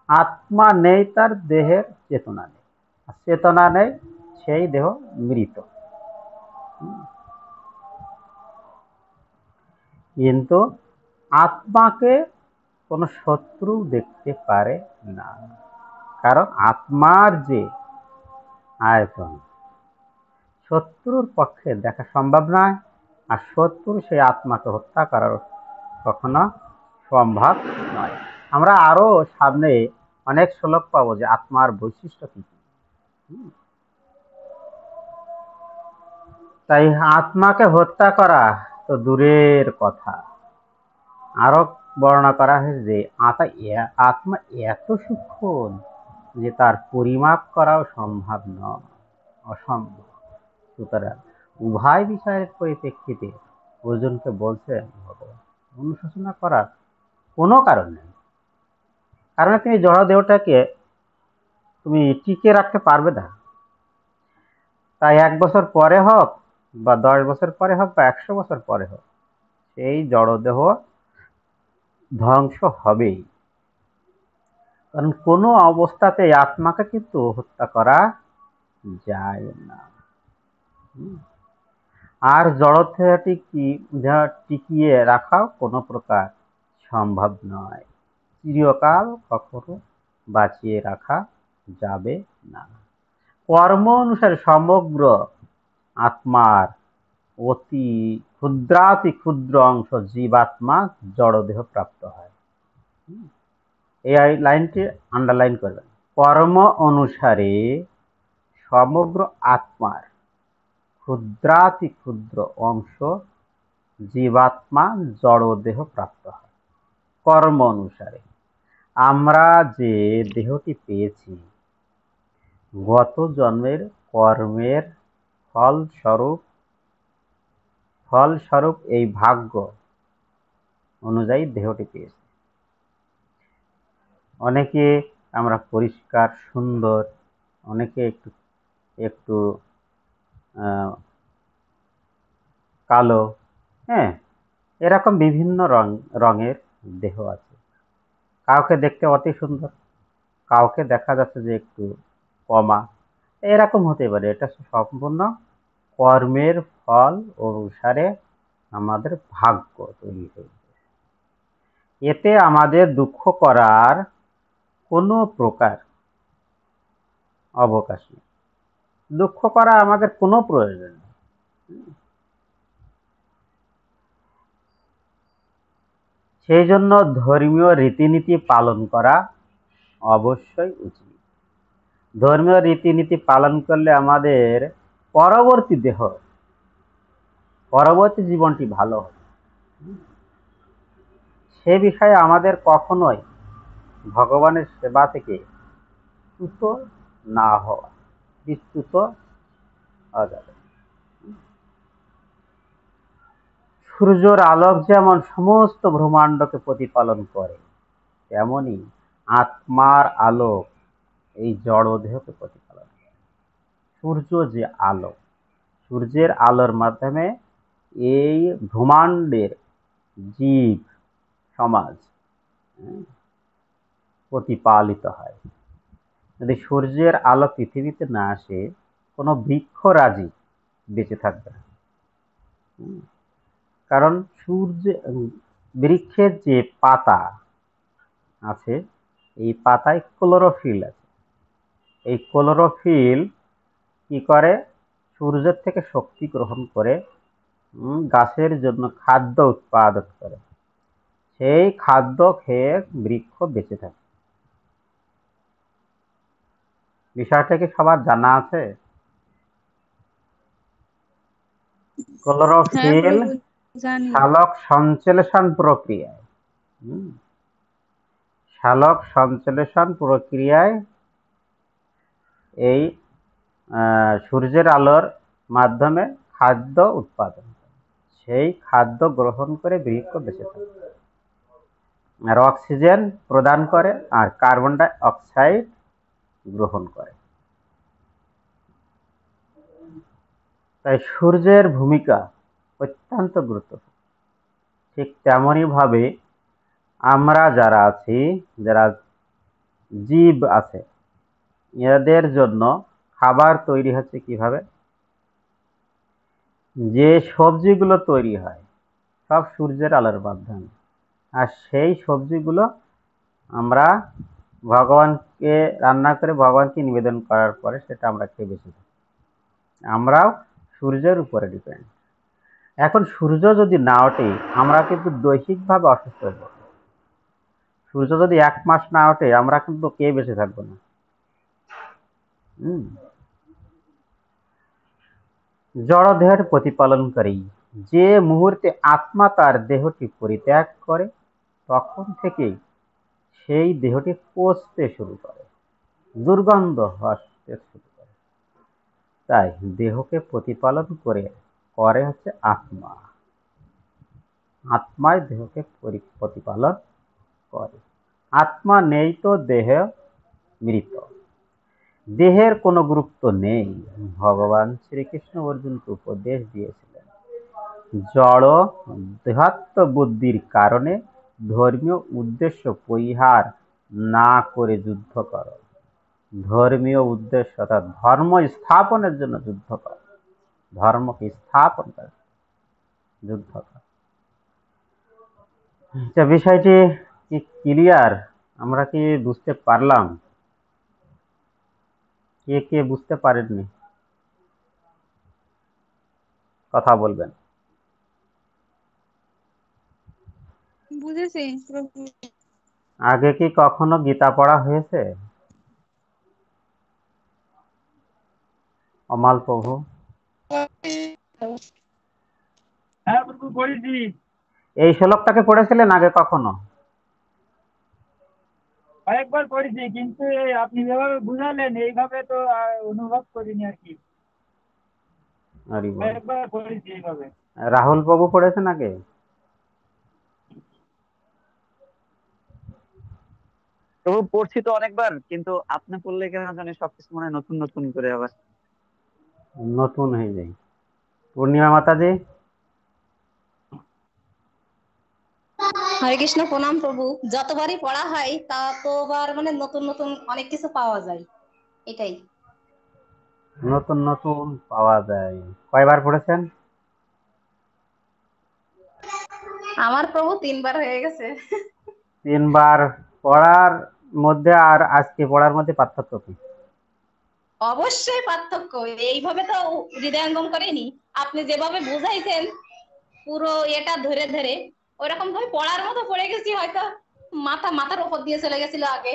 আত্মা নেই, তার দেহের চেতনা নেই। আর চেতনা নেই, সেই দেহ মৃত। কিন্তু আত্মাকে কোনো শত্রু দেখতে পারে না, কারণ আত্মার যে আয়তন শত্রুর পক্ষে দেখা সম্ভব নয়। আর শত্রু সেই আত্মাকে হত্যা করার কখনো সম্ভব নয়। আমরা আরো সামনে অনেক শ্লোক পাবো যে আত্মার বৈশিষ্ট্য কি। তাই আত্মাকে হত্যা করা তো দূরের কথা। আরো বর্ণনা করা হয়েছে যে আত্মা এত সূক্ষ্ম যে তার পরিমাপ করাও সম্ভব নয়, অসম্ভব। সুতরাং উভয় বিষয়ের পরিপ্রেক্ষিতে অর্জুনকে বলছেন অনুশোচনা করার কোনো কারণ নেই। কারণ তুমি জড় দেহটাকে তুমি টিকে রাখতে পারবে না। তাই 1 বছর পরে হোক বা 10 বছর পরে হোক বা 100 বছর পরে হোক, সেই জড়দেহ ধ্বংস হবেই। কারণ কোনো অবস্থাতে আত্মাকে কিন্তু হত্যা করা যায় না। আর জড়দেহটি টিকিয়ে রাখাও কোনো প্রকার সম্ভব নয়। চিরকাল কখনো বাঁচিয়ে রাখা যাবে না। কর্ম অনুসারে সমগ্র আত্মার অতি ক্ষুদ্রাতি ক্ষুদ্র অংশ জীবাত্মা জড়দেহ প্রাপ্ত হয়। এই লাইনটি আন্ডারলাইন করবেন। কর্ম অনুসারে সমগ্র আত্মার ক্ষুদ্রাতি ক্ষুদ্র অংশ জীবাত্মা জড়দেহ প্রাপ্ত হয়। কর্ম অনুসারে আমরা যে দেহটি পেয়েছি গত জন্মের কর্মের ফলস্বরূপ এই ভাগ্য অনুযায়ী দেহটি পেয়েছি। অনেকে আমরা পরিষ্কার সুন্দর, অনেকে একটু একটু কালো, হ্যাঁ, এরকম বিভিন্ন রঙের দেহ আছে। কাউকে দেখতে অতি সুন্দর, কাউকে দেখা যাচ্ছে যে একটু কমা, এরকম হতে পারে। এটা সম্পূর্ণ কর্মের ফল অনুসারে আমাদের ভাগ্য তৈরি হয়েছে। এতে আমাদের দুঃখ করার কোনো প্রকার অবকাশ নেই। দুঃখ করা আমাদের কোনো প্রয়োজন নেই। সেই জন্য ধর্মীয় রীতিনীতি পালন করা অবশ্যই উচিত। ধর্মীয় রীতিনীতি পালন করলে আমাদের পরবর্তী জীবনটি ভালো হবে। সে বিষয়ে আমাদের কখনোই ভগবানের সেবা থেকে চ্যুত না হওয়া, বিচ্যুত হওয়া যাবে। সূর্যের আলোক যেমন সমস্ত ব্রহ্মাণ্ডকে প্রতিপালন করে, তেমনি আত্মার আলোক এই জড়দেহকে প্রতিপালন করে। সূর্য যে আলো, সূর্যের আলোর মাধ্যমে এই ব্রহ্মাণ্ডের জীব সমাজ প্রতিপালিত হয়। যদি সূর্যের আলো পৃথিবীতে না আসে, কোনো বৃক্ষরাজি বেঁচে থাকবে না। কারণ বৃক্ষের যে পাতা আছে, এই পাতায় ক্লোরোফিল আছে। এই ক্লোরোফিল কি করে? সূর্যের থেকে শক্তি গ্রহণ করে গাছের জন্য খাদ্য উৎপাদন করে। সেই খাদ্য খেয়ে বৃক্ষ বেঁচে থাকে। বিষয়টা কি সবার জানা আছে? ক্লোরোফিল সালোক সংশ্লেষণ প্রক্রিয়ায় এই সূর্যের আলোর মাধ্যমে খাদ্য উৎপাদন করে। সেই খাদ্য গ্রহণ করে বৃক্ষ বেঁচে থাকে। আর অক্সিজেন প্রদান করে আর কার্বন ডাই অক্সাইড গ্রহণ করে। তাই সূর্যের ভূমিকা অত্যন্ত গুরুত্বপূর্ণ। ঠিক তেমনই ভাবে আমরা যারা আছি, যারা জীব আছে, এদের জন্য খাবার তৈরি হচ্ছে কিভাবে? যে সবজিগুলো তৈরি হয় সব সূর্যের আলোর মাধ্যমে, আর সেই সবজিগুলো আমরা ভগবানকে রান্না করে ভগবানকে নিবেদন করার পরে সেটা আমরা খেয়ে বেঁচে থাকি। আমরাও সূর্যের উপরে ডিপেন্ড। এখন সূর্য যদি না ওঠে আমরা কিন্তু দৈহিকভাবে অসুস্থ হয়ে যাবো। সূর্য যদি 1 মাস না ওঠে আমরা কিন্তু কে বেঁচে থাকবো না। জড়দেহের প্রতিপালনকারী, যে মুহূর্তে আত্মা তার দেহটি পরিত্যাগ করে তখন থেকেই সেই দেহটি পচতে শুরু করে, দুর্গন্ধ আসতে শুরু করে। তাই দেহকে প্রতিপালন করে হচ্ছে আত্মা। আত্মাই দেহকে প্রতিপালন করে। আত্মা নেই তো দেহ মৃত। দেহের কোনো গুরুত্ব নেই। ভগবান শ্রীকৃষ্ণ অর্জুনকে উপদেশ দিয়েছিলেন, জড় দেহাত্ম বুদ্ধির কারণে ধর্মীয় উদ্দেশ্য পরিহার না করে যুদ্ধ করো। ধর্মীয় উদ্দেশ্য অর্থাৎ ধর্ম স্থাপনের জন্য যুদ্ধ করো। ধর্মকে স্থাপন করে যুদ্ধ করো। বিষয়টি কি ক্লিয়ার? আমরা কি বুঝতে পারলাম? কে কে বুঝতে পারেননি কথা বলবেন। বুঝেছি প্রভু। আগে কি কখনো গীতা পড়া হয়েছে? অমাল প্রভু হ্যাঁ প্রভু, পড়েছি। এই শ্লোকটাকে পড়েছিলেন আগে কখনো? কয়েকবার পড়েছি, কিন্তু এই আপনি যেভাবে বুঝালেন এইভাবে তো অনুভব করিনি আর কি। হরি বল। কয়েকবার পড়েছি এইভাবে। রাহুল প্রভু পড়েছেন আগে? প্রভু পড়ছি তো অনেকবার, কিন্তু আপনি পড়লে কেন জানি সবকিছু মনে হয় নতুন নতুন করে আবার। নতুন হয়ে যায়। পূর্ণিমা মাতাজি? হরে কৃষ্ণ, প্রণাম প্রভু। যতবারই পড়া হয় ততবার মানে নতুন নতুন অনেক কিছু পাওয়া যায়, এটাই। নতুন নতুন পাওয়া যায়। কয়বার পড়েছেন? আমার প্রভু 3বার হয়ে গেছে। 3বার পড়ার মধ্যে আর আজকে পড়ার মধ্যে পার্থক্য কি? অবশ্যই পার্থক্য। এইভাবে তো হৃদয়ঙ্গম করেনি, আপনি যেভাবে বুঝাইছেন পুরো এটা ধরে ধরে ওরকম ভাবে পড়ার মতো পড়ে গেছি, হয়তো মাথার উপর দিয়ে চলে গেছিল আগে।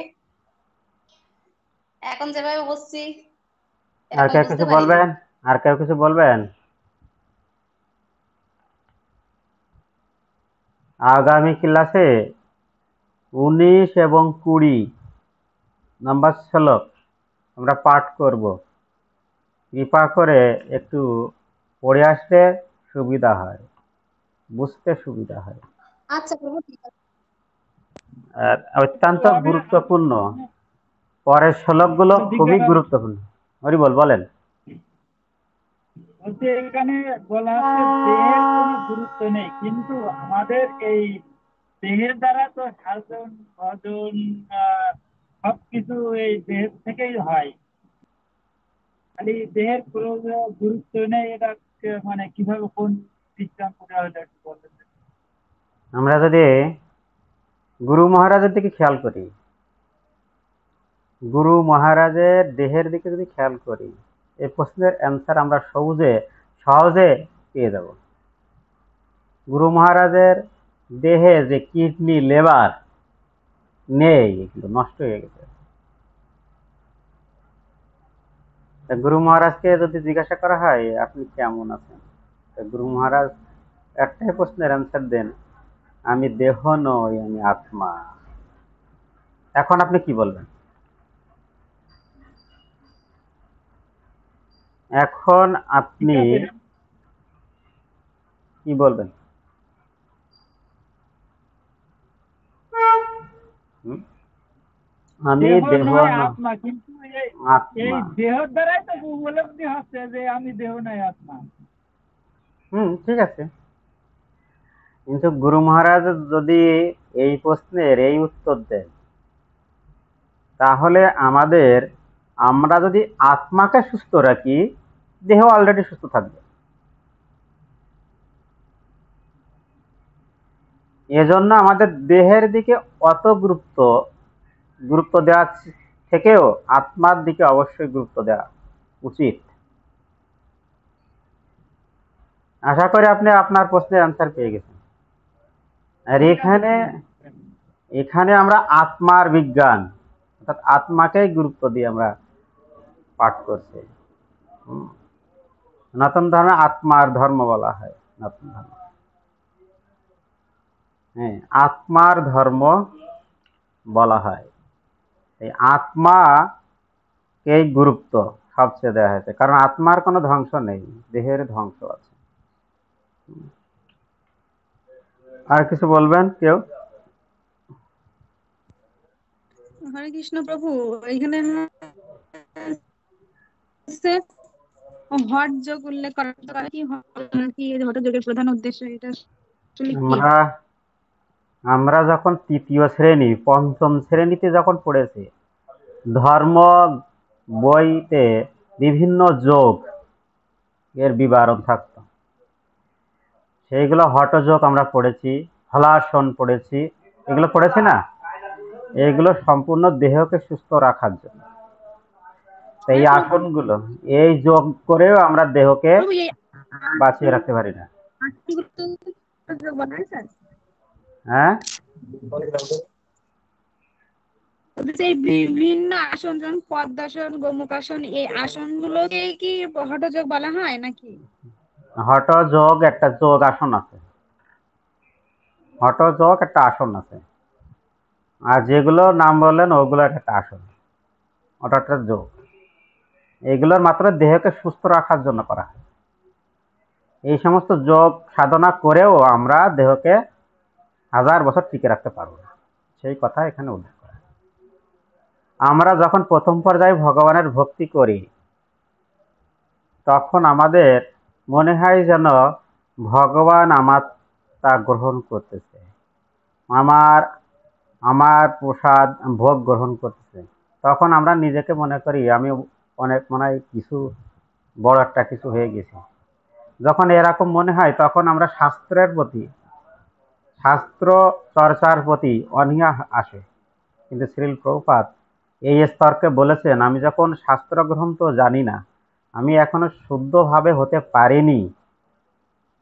এখন যেভাবে বসছি আর এরকম কেউ বুঝতে কিছু পারিনি। বলবেন? আর কেউ কিছু বলবেন? আগামী ক্লাসে 19 এবং 20 নাম্বার শ্লোক আমরা পাঠ করব। কৃপা করে একটু পড়ে আসলে সুবিধা হয়, বুঝতে সুবিধা হয়। আচ্ছা প্রভু, ঠিক আছে। আর অত্যন্ত তো আমি গুরুত্বপূর্ণ। পরের শ্লোকগুলো খুবই জিজ্ঞাসা গুরুত্বপূর্ণ। হরি বল, বলেন। বলছি, এখানে বলা হচ্ছে দেহের কোনো গুরুত্ব নেই, কিন্তু আমাদের এই দেহের দ্বারা তো সাধন ভজন সবকিছু এই দেহের থেকেই হয়। খালি দেহের কোনো গুরুত্ব নেই, এটা মানে কিভাবে কোন দৃষ্টান্ত দেওয়া হলো একটু বলবেন? আমরা যদি গুরু মহারাজের দিকে খেয়াল করি, গুরু মহারাজের দেহের দিকে যদি খেয়াল করি, এই প্রশ্নের অ্যান্সার আমরা সহজে পেয়ে যাব। গুরু মহারাজের দেহে যে কিডনি লিভার নেই, এগুলো নষ্ট হয়ে গেছে। গুরু মহারাজকে যদি জিজ্ঞাসা করা হয় আপনি কেমন আছেন, গুরু মহারাজ একটাই প্রশ্নের অ্যান্সার দেন, আমি দেহ নই, আমি আত্মা। এখন আপনি কি বলবেন? এখন আপনি ঠিক আছে। কি বলবেন? হুম? আমি দেহ দেহ নয় না, আত্মা, কিন্তু এই এই আত্মা। দেহের দ্বারাই তো উপলব্ধি হচ্ছে যে আমি দেহ নয় আত্মা। ঠিক আছে, কিন্তু গুরু মহারাজ যদি এই প্রশ্নের এই উত্তর দেন, তাহলে আমরা যদি আত্মাকে সুস্থ রাখি, দেহ অলরেডি সুস্থ থাকবে। এজন্য আমাদের দেহের দিকে অত গুরুত্ব দেওয়া থেকেও আত্মার দিকে অবশ্যই গুরুত্ব দেওয়া উচিত। আশা করি আপনি আপনার প্রশ্নের অ্যান্সার পেয়ে গেছেন। আর ঠিক আছে, এখানে এখানে আমরা আত্মার বিজ্ঞান, অর্থাৎ আত্মাকেই গুরুত্ব দিয়ে আমরা পাঠ করছি। হুম। সনাতন ধর্মে আত্মার ধর্ম বলা হয়, সনাতন ধর্ম। হ্যাঁ, আত্মার ধর্ম বলা হয়। এই আত্মাকেই গুরুত্ব সবচেয়ে দেওয়া হয়েছে, কারণ আত্মার কোনো ধ্বংস নেই, দেহের ধ্বংস আছে। আর কিছু বলবেন কেউ? হরে কৃষ্ণ প্রভু, এখানে হচ্ছে হঠ যোগ উল্লেখ করা কি নাকি হঠ যোগের প্রধান উদ্দেশ্য, এটা আসলে কি? আমরা আমরা যখন তৃতীয় শ্রেণী, পঞ্চম শ্রেণীতে যখন পড়েছি, ধর্ম বইতে বিভিন্ন যোগ এর বিবরণ থাকতো। সেইগুলো হঠযোগ আমরা পড়েছি, হলাসন পড়েছি, এগুলো পড়েছি না? এইগুলো সম্পূর্ণ দেহকে সুস্থ রাখার জন্য। এই হ্যাঁ প্রভু, আসনগুলো, এই যোগ করেও আমরা দেহকে প্রভু এই বাঁচিয়ে রাখতে পারি না। আটটিগুলো তো হঠ যোগ বলা হয় স্যার। হ্যাঁ, বলতেছে এই বিভিন্ন আসন, যেমন পদ্মাসন, গোমুখাসন, এই আসনগুলোকে কি হঠ যোগ বলা হয় নাকি? হঠযোগ একটা যোগ আসন আছে, হঠযোগ একটা আসন আছে, আর যেগুলো নাম বললেন ওগুলো একটা আসন, ওটা একটা যোগ। এগুলোর মাত্র দেহকে সুস্থ রাখার জন্য করা হয়। এই সমস্ত যোগ সাধনা করেও আমরা দেহকে 1000 বছর টিকে রাখতে পারবো না, সেই কথা এখানে উল্লেখ করা। আমরা যখন প্রথম পর্যায়ে ভগবানের ভক্তি করি, তখন আমাদের মনে হয় যেন ভগবান আমার তা গ্রহণ করতেছে, আমার আমার প্রসাদ ভোগ গ্রহণ করতেছে। তখন আমরা নিজেকে মনে করি আমি অনেক মনে হয় কিছু বড় একটা কিছু হয়ে গেছে। যখন এরকম মনে হয়, তখন আমরা শাস্ত্র চর্চার প্রতি অনীহা আসে। কিন্তু শ্রীল প্রভুপাদ এই স্তরকে বলেছেন, আমি যখন শাস্ত্র গ্রন্থ জানি না, আমি এখনো শুদ্ধভাবে হতে পারিনি,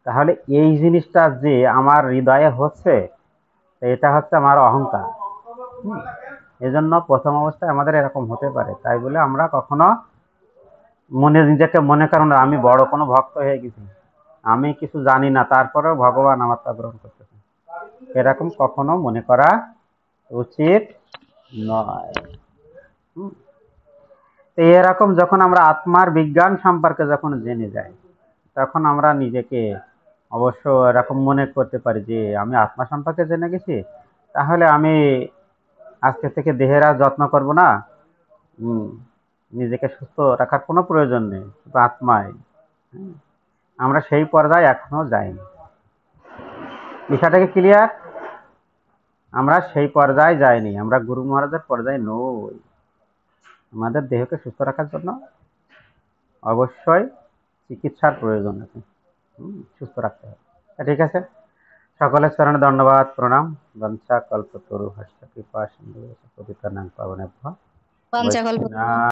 তাহলে এই জিনিসটা যে আমার হৃদয়ে হচ্ছে, এটা হচ্ছে আমার অহংকার। এজন্য প্রথম অবস্থায় আমাদের এরকম হতে পারে, তাই বলে আমরা কখনো নিজেকে মনে করেন আমি বড় কোনো ভক্ত হয়ে গেছি, আমি কিছু জানি না, তারপরেও ভগবান আমার তা গ্রহণ করতেছেন, এরকম কখনো মনে করা উচিত নয়। তো এরকম যখন আমরা আত্মার বিজ্ঞান সম্পর্কে যখন জেনে যাই, তখন আমরা নিজেকে অবশ্য এরকম মনে করতে পারি যে আমি আত্মা সম্পর্কে জেনে গেছি, তাহলে আমি আজকে থেকে দেহের আর যত্ন করব না, নিজেকে সুস্থ রাখার কোনো প্রয়োজন নেই, শুধু আত্মায়। আমরা সেই পর্যায়ে এখনো যাইনি। বিষয়টাকে ক্লিয়ার? আমরা সেই পর্যায়ে যাইনি, আমরা গুরু মহারাজের পর্যায়ে নই। আমাদের দেহকে সুস্থ রাখার জন্য অবশ্যই চিকিৎসার প্রয়োজন আছে, সুস্থ রাখতে হবে। ঠিক আছে, সকলের চরণে ধন্যবাদ, প্রণাম। বঞ্চা কল্পতরু হস্ত কৃপা সিন্ধু পতিতানাং পাবনেভ্যো পঞ্চাকল্প বৈষ্ণব